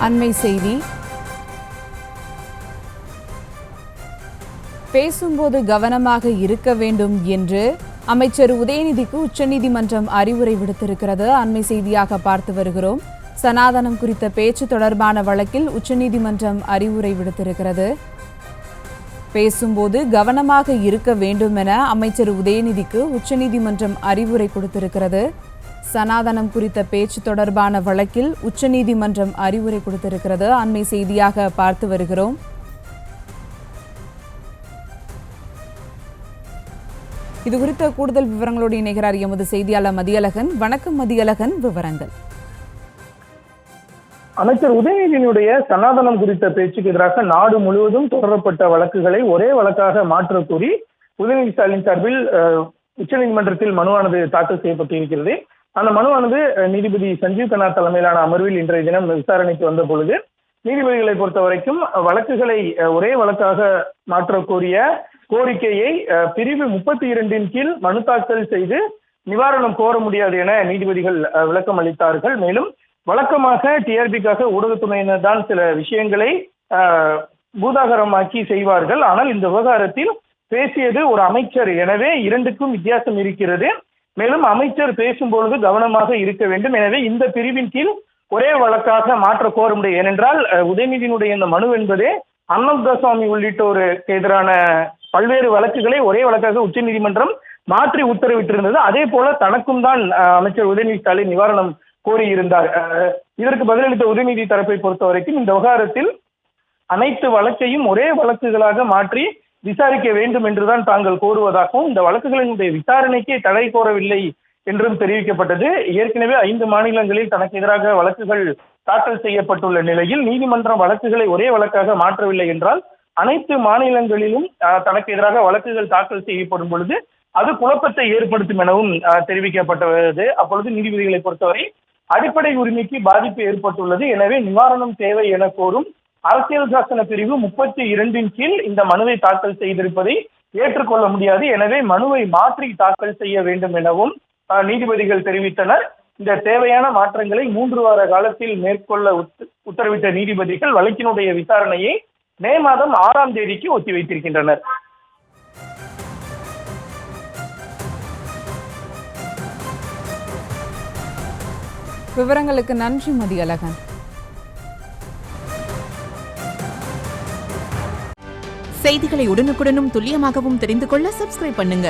அண்மை செய்தி. பேசும்போது கவனமாக இருக்க வேண்டும் என்று அமைச்சர் உதயநிதிக்கு உச்சநீதிமன்றம் அறிவுரை விடுத்திருக்கிறது. அண்மை செய்தியாக பார்த்து வருகிறோம். சனாதனம் குறித்த பேச்சு தொடர்பான வழக்கில் உச்சநீதிமன்றம் அறிவுரை விடுத்திருக்கிறது. பேசும்போது கவனமாக இருக்க வேண்டும் என அமைச்சர் உதயநிதிக்கு உச்சநீதிமன்றம் அறிவுரை கொடுத்திருக்கிறது. சனாதனம் குறித்த பேச்சு தொடர்பான வழக்கில் உச்சநீதிமன்றம் அறிவுரை கொடுத்திருக்கிறது. அண்மை செய்தியாக பார்த்து வருகிறோம். இது குறித்த கூடுதல் விவரங்களோடு இணைகிறார் எமது செய்தியாளர் மதியழகன். வணக்கம் மதியழகன், விவரங்கள். அமைச்சர் உதயநிதியினுடைய சனாதனம் குறித்த பேச்சுக்கு எதிராக நாடு முழுவதும் தொடரப்பட்ட வழக்குகளை ஒரே வழக்காக மாற்ற கோரி உதயநிதி ஸ்டாலின் சார்பில் உச்சநீதிமன்றத்தில் மனுவானது தாக்கல் செய்யப்பட்டிருக்கிறது. அந்த மனுவானது நீதிபதி சஞ்சீவ் கண்ணா தலைமையிலான அமர்வில் இன்றைய தினம் விசாரணைக்கு வந்த பொழுது நீதிபதிகளை பொறுத்த வரைக்கும் வழக்குகளை ஒரே வழக்காக மாற்ற கோரிய கோரிக்கையை பிரிவு 32 கீழ் மனு தாக்கல் செய்து நிவாரணம் கோர முடியாது என நீதிபதிகள் விளக்கம் அளித்தார்கள். மேலும் வழக்கமாக டிஆர்பிக்காக ஊடகத்துறையினர் தான் சில விஷயங்களை பூதாகரமாக்கி செய்வார்கள். ஆனால் இந்த விவகாரத்தில் பேசியது ஒரு அமைச்சர், எனவே இரண்டுக்கும் வித்தியாசம் இருக்கிறது. மேலும் அமைச்சர் பேசும்பொழுது கவனமாக இருக்க வேண்டும். எனவே இந்த பிரிவின் கீழ் ஒரே வழக்காக மாற்ற கோர முடியும். ஏனென்றால் உதயநிதியினுடைய இந்த மனு என்பதே அன்னதாசாமி உள்ளிட்டோருக்கு எதிரான பல்வேறு வழக்குகளை ஒரே வழக்காக உச்சநீதிமன்றம் மாற்றி உத்தரவிட்டிருந்தது. அதே போல தனக்கும் தான் அமைச்சர் உதயநிதி ஸ்டாலின் நிவாரணம் கோரியிருந்தார். இதற்கு பதிலளித்த உதயநிதி தரப்பை பொறுத்த வரைக்கும் இந்த விவகாரத்தில் அனைத்து வழக்கையும் ஒரே வழக்குகளாக மாற்றி விசாரிக்க வேண்டும் என்றுதான் தாங்கள் கோருவதாகவும் இந்த வழக்குகளினுடைய விசாரணைக்கே தடை கோரவில்லை என்றும் தெரிவிக்கப்பட்டது. ஏற்கனவே 5 மாநிலங்களில் தனக்கு எதிராக வழக்குகள் தாக்கல் செய்யப்பட்டுள்ள நிலையில் நீதிமன்றம் வழக்குகளை ஒரே வழக்காக மாற்றவில்லை என்றால் அனைத்து மாநிலங்களிலும் தனக்கு எதிராக வழக்குகள் தாக்கல் செய்யப்படும் பொழுது அது குழப்பத்தை ஏற்படுத்தும் எனவும் தெரிவிக்கப்பட்டது. அப்பொழுது நீதிபதிகளை பொறுத்தவரை அடிப்படை உரிமைக்கு பாதிப்பு ஏற்பட்டுள்ளது, எனவே நிவாரணம் தேவை என கோரும் அரசியல் சாசன பிரிவு 32 கீழ் இந்த மனுவை தாக்கல் செய்திருப்பதை ஏற்றுக்கொள்ள முடியாது. எனவே மனுவை மாற்றி தாக்கல் செய்ய வேண்டும் எனவும் நீதிபதிகள் தெரிவித்தனர். இந்த தேவையான மாற்றங்களை 3 வார காலத்தில் மேற்கொள்ள உத்தரவிட்ட நீதிபதிகள் வழக்கினுடைய விசாரணையை மே மாதம் 6ஆம் தேதிக்கு ஒத்திவைத்திருக்கின்றனர். விவரங்களுக்கு நன்றி மதியழகன். செய்திகளை உடனுக்குடனும் துல்லியமாகவும் தெரிந்து கொள்ள சப்ஸ்கிரைப் பண்ணுங்க.